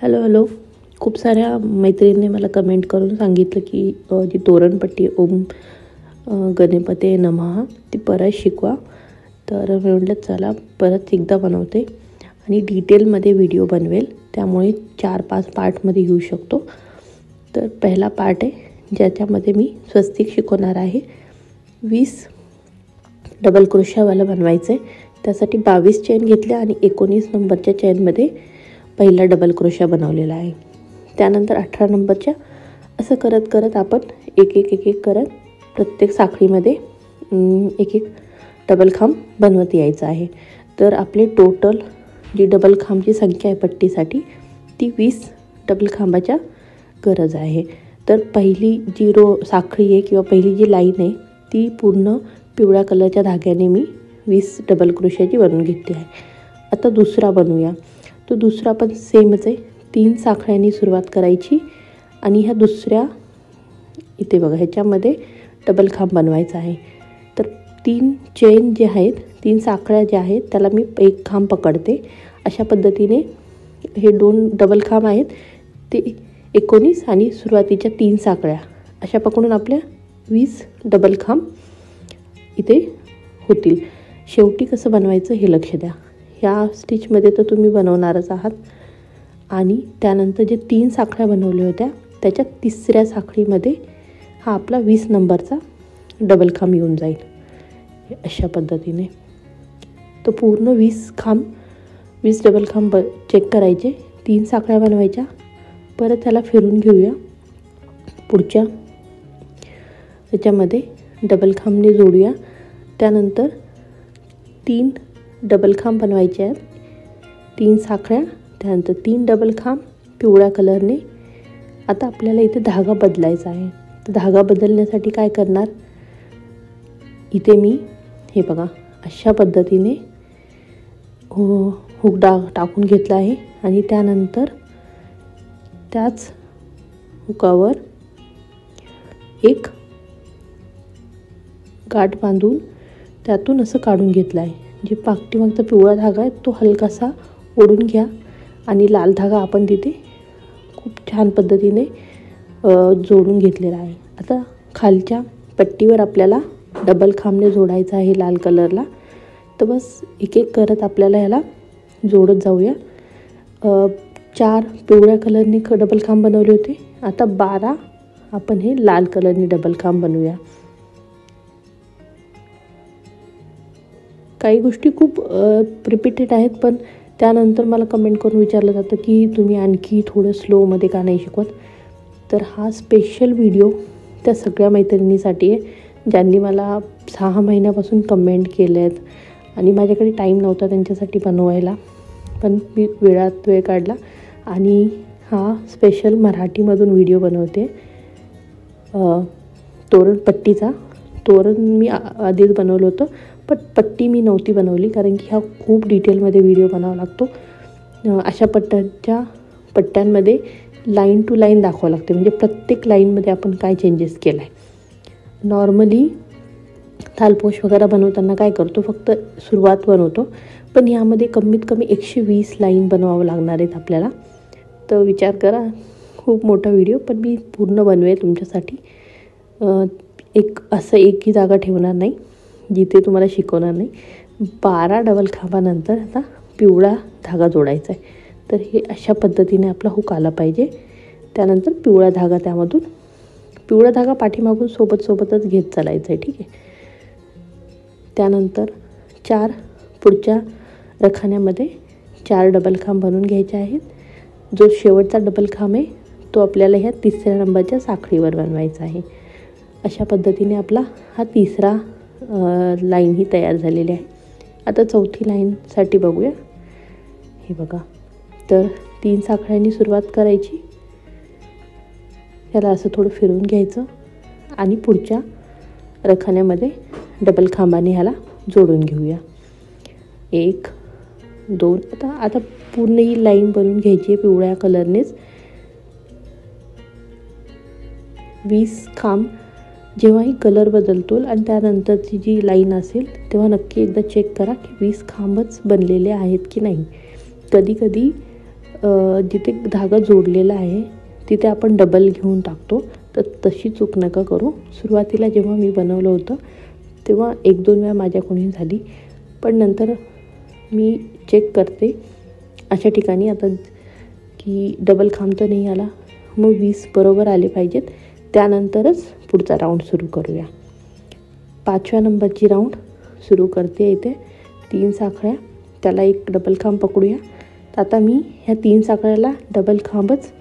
Hello hello. खूप साऱ्या मैत्रिणींनी मला कमेंट करून सांगितलं की जी तोरणपट्टी ओम गणपते नमः ती परत शिकवा. तर मी म्हटलं चला परत एकदा बनवते आणि डिटेलमध्ये व्हिडिओ बनवेल, त्यामुळे 4-5 पार्टमध्ये येऊ शकतो. तर पहिला पार्ट आहे ज्याच्यामध्ये मी स्वस्तिक शिकवणार आहे. 20 डबल क्रोशावाला बनवायचं आहे. त्यासाठी 22 चेन घेतल्या आणि 19 नंबरच्या चेनमध्ये पहिला डबल क्रोशा बनवलेला आहे. त्यानंतर 18 नंबरच्या असं करत करत आपण एक एक करत प्रत्येक साखळीमध्ये एक डबल खांब बनवत यायचं आहे. तर आपले टोटल जी डबल खांबची संख्या आहे पट्टीसाठी ती 20 डबल खांबाच्या गरज आहे. तर पहिली जी साखळी आहे किंवा पहिली जी लाईन आहे ती पूर्ण पिवळ्या कलरच्या धाग्याने मी 20 डबल क्रोशाची बनवून घेतली आहे. आता दुसरा बनवूया. तो दुसरा पण सेमच आहे. 3 साखळ्यांनी सुरुवात करायची आणि ह्या दुसऱ्या इथे बघा ह्याच्यामध्ये डबल खांब बनवायचा आहे. तर 3 चेन जे आहेत 3 साखळ्या ज्या आहेत त्याला मी एक खांब पकडते. अशा पद्धतीने हे 2 डबल खांब आहेत ते 19 आणि सुरुवातीच्या 3 साखळ्या अशा पकडून आपल्या 20 डबल खांब इथे होतील. शेवटी कसं बनवायचं हे लक्ष द्या. ह्या स्टिचमध्ये तर तुम्ही बनवणारच आहात आणि त्यानंतर जे 3 साखळ्या बनवल्या होत्या त्याच्या तिसऱ्या साखळीमध्ये हा आपला 20 नंबरचा डबल खांब येऊन जाईल. अशा पद्धतीने तो पूर्ण 20 डबल खांब चेक करायचे. 3 साखळ्या बनवायच्या. परत त्याला फिरून घेऊया. पुढच्या याच्यामध्ये डबल खांबने जोडूया. त्यानंतर 3 डबल खांब बनवायचे आहेत. 3 साखळ्या त्यानंतर 3 डबल खांब पिवळ्या कलरने. आता आपल्याला इथे धागा बदलायचा आहे. तर धागा बदलण्यासाठी काय करणार, इथे मी हे बघा अशा पद्धतीने हुक टाकून घेतला आहे आणि त्यानंतर त्याच हुकावर एक गाठ बांधून त्यातून असं काढून घेतलं आहे. जे पाठीमागचा पिवळा धागा आहे तो हलकासा ओढून घ्या आणि लाल धागा आपण तिथे खूप छान पद्धतीने जोडून घेतलेला आहे. आता खालच्या पट्टीवर आपल्याला डबल खांबने जोडायचं आहे लाल कलरला. तर बस एक करत आपल्याला ह्याला जोडत जाऊया. 4 पिवळ्या कलरने डबल खांब बनवले होते. आता 12 आपण हे लाल कलरने डबल खांब बनवूया. काही गोष्टी खूप रिपीटेड आहेत, पण त्यानंतर मला कमेंट करून विचारलं जातं की तुम्ही आणखी थोडं स्लोमध्ये का नाही शिकवत. तर हा स्पेशल व्हिडिओ त्या सगळ्या मैत्रिणींसाठी आहे ज्यांनी मला 6 महिन्यापासून कमेंट केले आहेत आणि माझ्याकडे टाईम नव्हता त्यांच्यासाठी बनवायला, पण मी वेळ काढला आणि हा स्पेशल मराठीमधून व्हिडिओ बनवते. तोरणपट्टीचा तोरण मी आधीच बनवलं होतं, पण पट्टी मी नव्हती बनवली कारण की हा खूप डिटेलमध्ये व्हिडिओ बनावा लागतो. अशा पट्ट्यांमध्ये लाईन टू लाईन दाखवावं लागते, म्हणजे प्रत्येक लाईनमध्ये आपण काय चेंजेस केला आहे. नॉर्मली थालपोश वगैरे बनवताना काय करतो, फक्त सुरुवात बनवतो, पण ह्यामध्ये कमीत कमी 120 लाईन बनवावं लागणार आहेत आपल्याला. तर विचार करा, खूप मोठा व्हिडिओ, पण मी पूर्ण बनवेल तुमच्यासाठी. एकही जागा ठेवणार नाही जिथे तुम्हाला शिकवणार नाही. 12 डबल खांबानंतर आता पिवळा धागा जोडायचा आहे. तर हे अशा पद्धतीने आपला हुक आला पाहिजे. त्यानंतर पिवळा धागा त्यामधून पिवळा धागा पाठीमागून सोबतच घेत चालायचं आहे. ठीक आहे. त्यानंतर 4 पुढच्या रखान्यामध्ये 4 डबल खांब बनवून घ्यायचे आहेत. जो शेवटचा डबल खांब आहे तो आपल्याला ह्या 3ऱ्या नंबरच्या साखळीवर बनवायचा आहे. अशा पद्धतीने आपला हा 3रा लाईन ही तयार झालेली आहे. आता 4थी लाईनसाठी बघूया. हे बघा, तर 3 साखळ्यांनी सुरुवात करायची. त्याला असं थोडं फिरवून घ्यायचं आणि पुढच्या रखान्यामध्ये डबल खांबाने ह्याला जोडून घेऊया. 1 2 आता पूर्ण ही लाईन बनवून घ्यायची आहे पिवळ्या कलरनेच. 20 खांब जेव्हाही कलर बदलतो आणि त्यानंतरची जी लाईन असेल तेव्हा नक्की एकदा चेक करा की 20 खांबच बनलेले आहेत की नाही. कधी जिथे धागा जोडलेला आहे तिथे आपण डबल घेऊन टाकतो, तर तशी चूक नका करू. सुरुवातीला जेव्हा मी बनवलं होतं तेव्हा 1-2 वेळा माझ्याकडून झाली, पण नंतर मी चेक करते अशा ठिकाणी आता की डबल खांब तर नाही आला, मग 20 बरोबर आले पाहिजेत. त्यानंतरच पुढचा राऊंड सुरू करूया. 5व्या नंबरची राऊंड सुरू करते. इथे 3 साखळ्या, त्याला एक डबल खांब पकडूया. तर आता मी ह्या 3 साखळ्याला डबल खांबच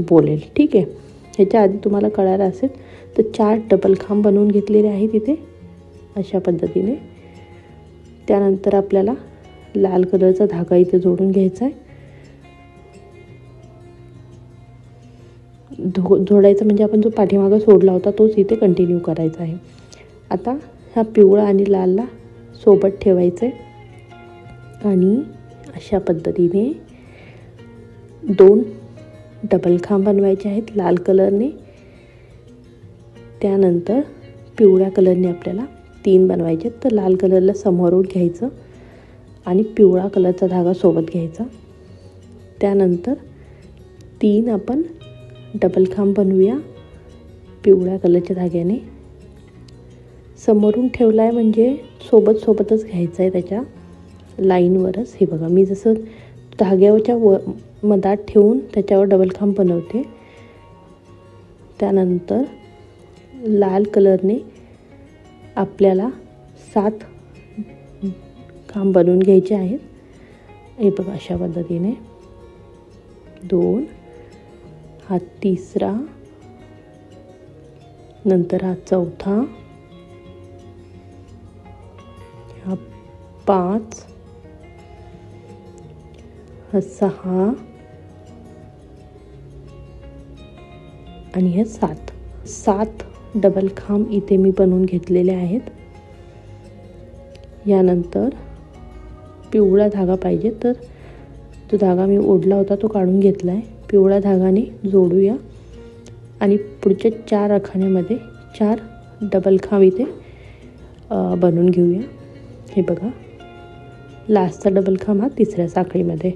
बोलेल, ठीक आहे. ह्याच्या आधी तुम्हाला कळालं असेल तर 4 डबल खांब बनवून घेतलेले आहेत इथे अशा पद्धतीने. त्यानंतर आपल्याला लाल कलरचा धागा इथे जोडून घ्यायचा आहे. जोडायचा म्हणजे आपण जो पाठीमागं सोडला होता तोच इथे कंटिन्यू करायचा आहे. आता हा पिवळा आणि लालला सोबत ठेवायचं आहे आणि अशा पद्धतीने 2 डबल खांब बनवायचे आहेत लाल कलरने. त्यानंतर पिवळ्या कलरने आपल्याला 3 बनवायचे. तर लाल कलरला समोरून घ्यायचं आणि पिवळा कलरचा धागा सोबत घ्यायचा. त्यानंतर 3 आपण डबल खांब बनवूया पिवळ्या कलरच्या धाग्याने. समोरून ठेवला आहे म्हणजे सोबतच घ्यायचं आहे त्याच्या लाईनवरच. हे बघा, मी जसं धाग्याच्या मधात ठेवून त्याच्यावर डबल खांब बनवते. त्यानंतर लाल कलरने आपल्याला 7 खांब बनवून घ्यायचे आहेत. हे बघा अशा पद्धतीने 2, हा 3रा, नंतर हा 4था, हा 5, हा 6 आणि हे 7 डबल खांब इथे मी बनवून घेतलेले आहेत. यानंतर पिवळा धागा पाहिजे, तर जो धागा मी ओढला होता तो काढून घेतला आहे. पिवळ्या धागाने जोडूया आणि पुढच्या 4 आखाण्यामध्ये 4 डबल खांब इथे बनवून घेऊया. हे बघा, लास्टचा डबल खांब हा 3ऱ्या साखळीमध्ये.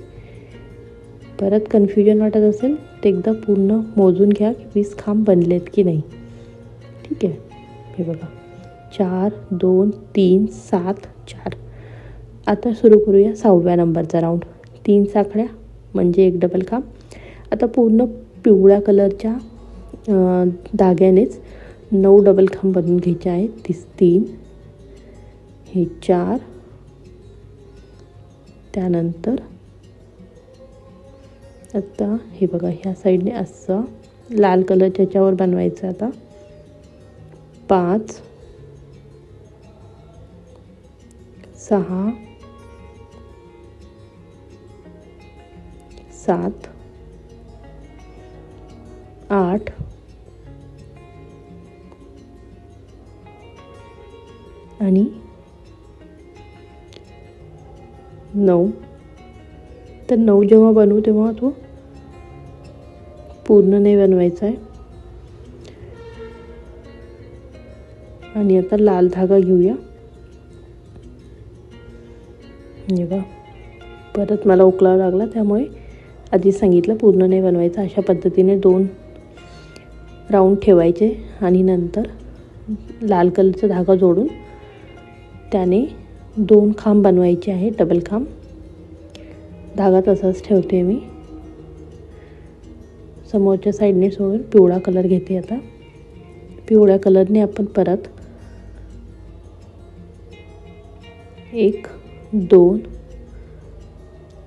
परत कन्फ्युजन वाटत असेल तर एकदा पूर्ण मोजून घ्या की 20 खांब बनलेत की नाही, ठीक आहे. हे बघा 4, 2, 3, 7, 4. आता सुरू करूया 6व्या नंबरचा राऊंड. 3 साखळ्या म्हणजे 1 डबल खांब. आता पूर्ण पिवळ्या कलरच्या धाग्यानेच 9 डबल खांब बनवून घ्यायचे आहेत. 3, हे 4, त्यानंतर आता हे बघा ह्या साईडने असं लाल कलरच्या याच्यावर बनवायचं. आता 5, 6, 7, 8, 9. तर 9 जेव्हा बनवू तेव्हा तो पूर्ण नाही बनवायचा आहे. आणि आता लाल धागा घेऊया. हे बघा, परत मला उकलावा लागला, त्यामुळे आधी सांगितलं पूर्ण नाही बनवायचं. अशा पद्धतीने 2 राऊंड ठेवायचे आणि नंतर लाल कलरचा धागा जोडून त्याने 2 खांब बनवायचे आहे डबल खांब. धागा तसाच ठेवते मी. समोरच्या साईडने सोडून पिवळा कलर घेते. आता पिवळ्या कलरने आपण परत 1, 2,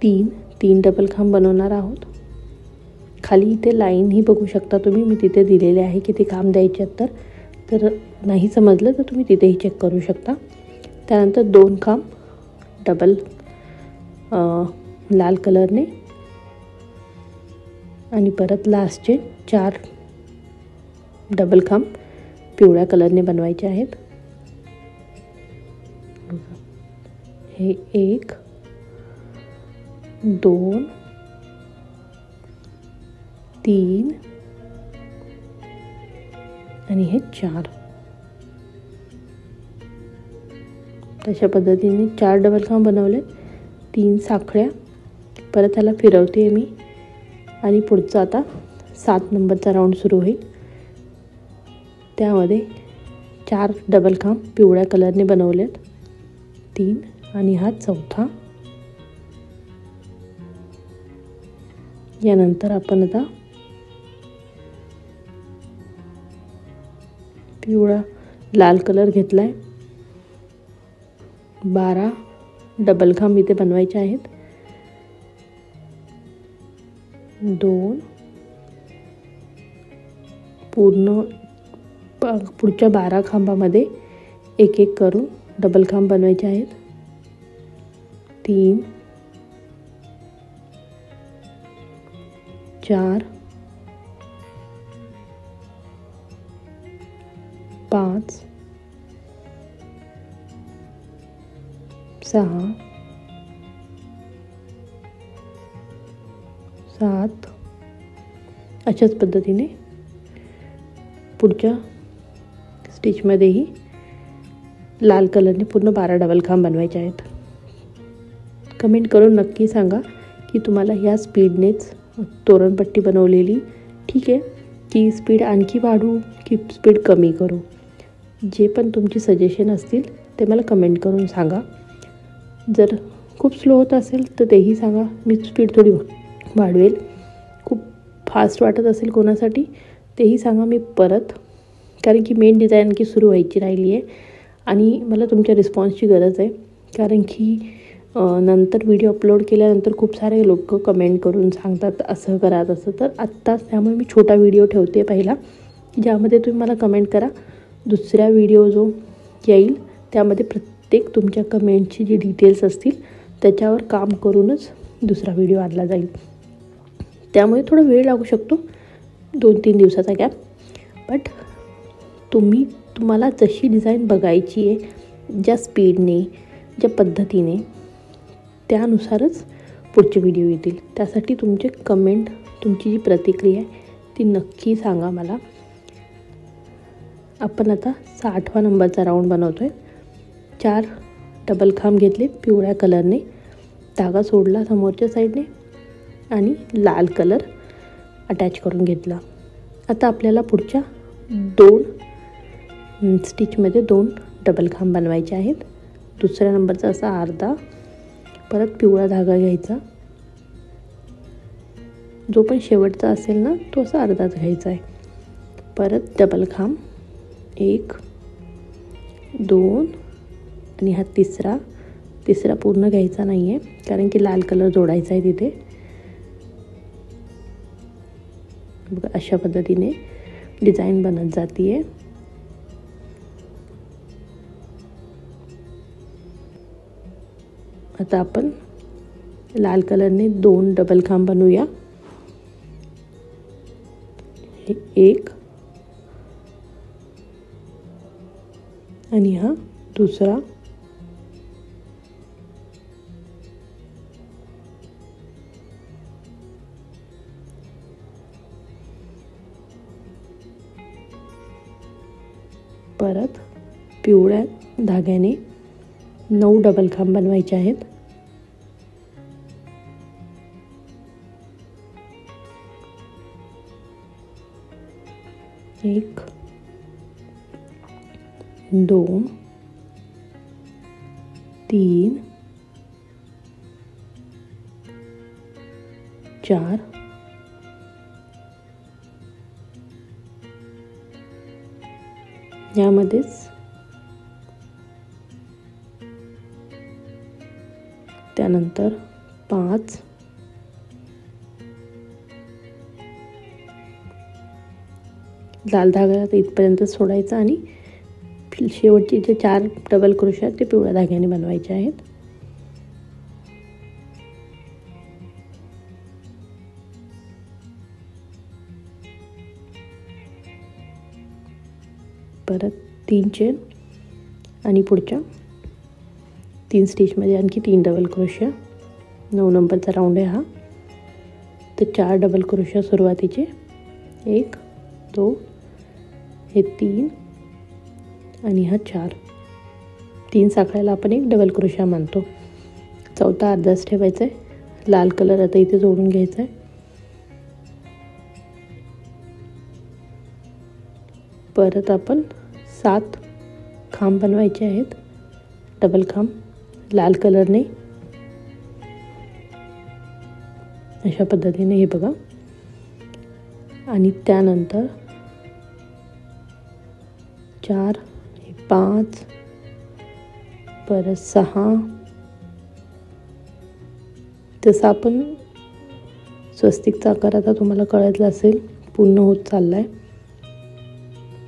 3 डबल खांब बनवणार आहोत. खाली इथे लाईन ही बघू शकता तुम्ही, मी तिथे दिलेले आहे किती खांब द्यायचे तर नाही समजलं तर तुम्ही तिथेही चेक करू शकता. त्यानंतर 2 खांब डबल लाल कलरने आणि परत लास्टचे 4 डबल खांब पिवळ्या कलरने बनवायचे आहेत. हे 1, 2, 3 आणि हे 4. तशा पद्धतीने 4 डबल खांब बनवले. 3 साखळ्या परत ह्याला फिरवते मी आणि पुढचा आता 7 नंबरचा राऊंड सुरू होईल. त्यामध्ये 4 डबल खांब पिवळ्या कलरने बनवलेत, 3 आणि हा चौथा. यानंतर आपण आता पिवळा लाल कलर घेतलाय. 12 डबल खांब इथे बनवायचे आहेत. 2 पूर्ण पुढच्या 12 खांबामध्ये एक एक करून डबल खांब बनवायचे आहेत. 3 4 5 6 7 अशाच पद्धतीने पुढच्या स्टिचमध्येही लाल कलरने पूर्ण 12 डबल खांब बनवायचे आहेत. कमेंट करून नक्की सांगा की तुम्हाला ह्या स्पीडनेच तोरणपट्टी बनवलेली ठीक आहे की स्पीड आणखी वाढवू की स्पीड कमी करू. जे पण तुमची सजेशन असतील ते मला कमेंट करून सांगा. जर खूप स्लो होत असेल तर तेही सांगा, मी स्पीड थोडी वाढवेल. खूप फास्ट वाटत असेल कोणासाठी तेही सांगा मी परत, कारण की मेन डिझाईन की सुरू व्हायची राहिली आहे आणि मला तुमच्या रिस्पॉन्सची गरज आहे. कारण की नंतर व्हिडिओ अपलोड केल्यानंतर खूप सारे लोक कमेंट करून सांगतात असं करा तसं, तर आत्ताच त्यामुळे मी छोटा व्हिडिओ ठेवते पहिला, ज्यामध्ये तुम्ही मला कमेंट करा. दुसरा व्हिडिओ जो येईल त्यामध्ये प्रत्येक तुमच्या कमेंटची जी डिटेल्स असतील त्याच्यावर काम करूनच दुसरा व्हिडिओ आणला जाईल. त्यामुळे थोडा वेळ लागू शकतो, 2-3 दिवसाचा गॅप. बट तुम्हाला जशी डिझाईन बघायची आहे, ज्या स्पीडने ज्या पद्धतीने, त्यानुसारच पुढचे व्हिडिओ येतील. त्यासाठी तुमचे कमेंट, तुमची जी प्रतिक्रिया आहे ती नक्की सांगा मला. आपण आता 60वा नंबरचा राऊंड बनवतो आहे. 4 डबल खांब घेतले पिवळ्या कलरने, धागा सोडला समोरच्या साईडने आणि लाल कलर अटॅच करून घेतला. आता आपल्याला पुढच्या 2 स्टिचमध्ये 2 डबल खांब बनवायचे आहेत. दुसऱ्या नंबरचा असा अर्धा, परत पिवळा धागा घ्यायचा, जो पण शेवटचा असेल ना तो असा अर्धाच घ्यायचा आहे. परत डबल खांब 1 2 आणि हा तिसरा पूर्ण घ्यायचा नाही आहे कारण की लाल कलर जोडायचा आहे तिथे. बघा अशा पद्धतीने डिझाईन बनत जाते आहे. आता आपण लाल कलरने 2 डबल खांब बनवूया. 1 आणि हा दुसरा. परत पिवळ्या धाग्याने 9 डबल खांब बनवायचे आहेत. 1 2 3 4 यामध्येच त्यानंतर 5 लाल धागा इथपर्यंत सोडायचा आणि शेवटचे जे 4 डबल क्रोशा ते पिवळ्या धाग्याने बनवायचे आहेत. परत 3 चेन आणि पुढच्या 3 स्टिचमध्ये आणखी 3 डबल क्रोशा. 9 नंबरचा राऊंड आहे हा. तर 4 डबल क्रोशा सुरुवातीचे, 1 2 हे 3 आणि हा 4. 3 साखळ्याला आपण 1 डबल क्रोशा मानतो. चौथा अर्धाच ठेवायचा आहे. लाल कलर आता इथे जोडून घ्यायचा आहे. परत आपण 7 खांब बनवायचे आहेत, डबल खांब लाल कलरने. अशा पद्धतीने हे बघा. आणि त्यानंतर 4, 5, परत 6. तसं आपण स्वस्तिकचा आकार आता तुम्हाला कळलं असेल पूर्ण होत चालला आहे.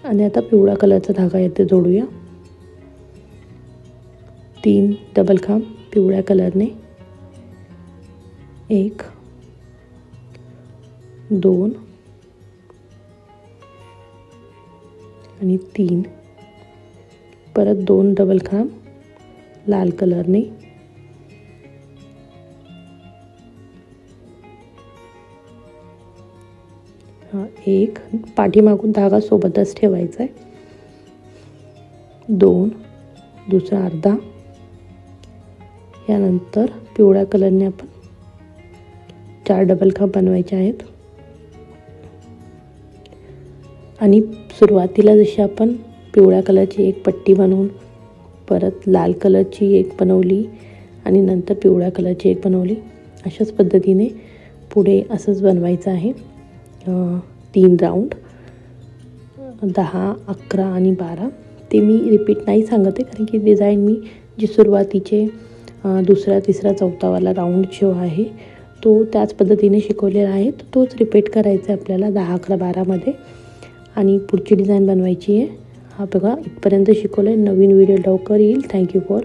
आणि आता पिवळा कलरचा धागा येथे जोडूया. 3 डबल खांब पिवळ्या कलरने. 1, 2 आणि 3. परत 2 डबल खांब लाल कलरने. एक पाठीमागून धागा सोबतच ठेवायचा आहे. 2 दुसरा अर्धा. यानंतर पिवळ्या कलरने आपण 4 डबल खांब बनवायचे आहेत. आणि सुरुवातीला जशी आपण पिवळ्या कलरची एक पट्टी बनवून परत लाल कलरची एक बनवली आणि नंतर पिवळ्या कलरची एक बनवली, अशाच पद्धतीने पुढे असंच बनवायचं आहे. 3 राऊंड 10, 11 आणि 12. ते मी रिपीट नाही सांगत आहे कारण की डिझाईन मी जी सुरुवातीचे दुसरा, तिसरा, चौथावाला राऊंड जो आहे तो त्याच पद्धतीने शिकवलेला आहे. तोच रिपीट करायचा आहे आपल्याला 10, 11, 12मध्ये. आणि पुढची डिझाईन बनवायची आहे. हा बघा इथपर्यंत शिकवलं आहे. नवीन व्हिडिओ लवकर येईल. Thank you for